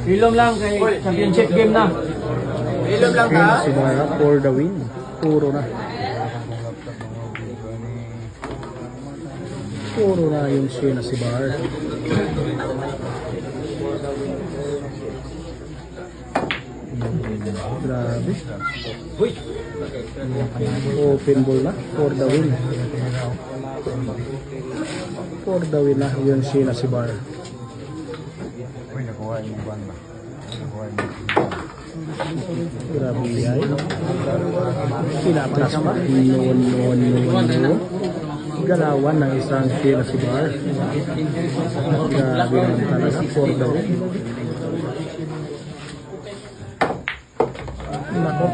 Ilom lang kay championship game na. Ilom lang ka? Si Barra for the win. Puro na. Puro na yung siya na si Bar. Grabe. Open ball na for the win. For the win na yung siya na si Bar. Grabe yan. Pinaplas pa. No. Galawan ng isang siya na si Bar. Grabe naman talaga for the win. Nako.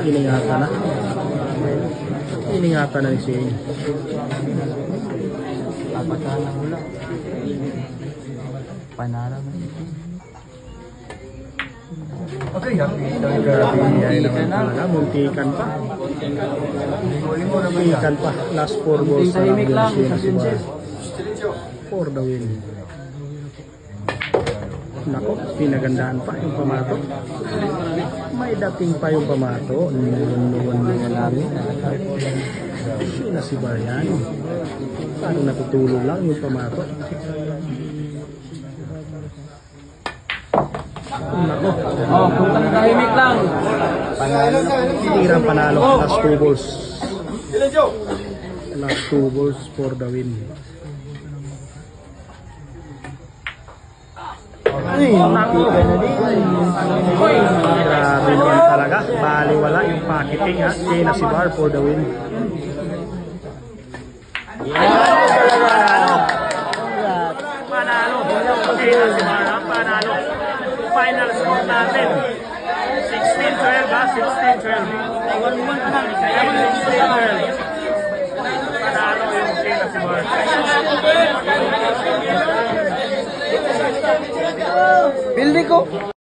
Iningatan na. Iningatan na ni Shane. Papatala mo lang. Panara mo. Okay, Grabe yan naman talaga. Muntikan pa. Muntikan pa. Last 4 balls na lang yung siya na si Bar. For the win. Nako, pinagandaan pa yung pamato. May dating pa yung pamato. Nuwan namin. Siya na si Bar yan. Parang natutulog lang yung pamato. Nako. Oh, putang tahimik lang. Panalo. Tirang panalo. Last 2 balls. Last 2 balls for the win. Ay, nako. Grabe naman talaga. Baliwala yung packeting ha. Siya na si Bar for the win. Panalo. Siya na si Bar ha. Panalo. Final score natin 16-12 ha. 16-12. 16-12. Panalo yung siya na si Bar. Building ko.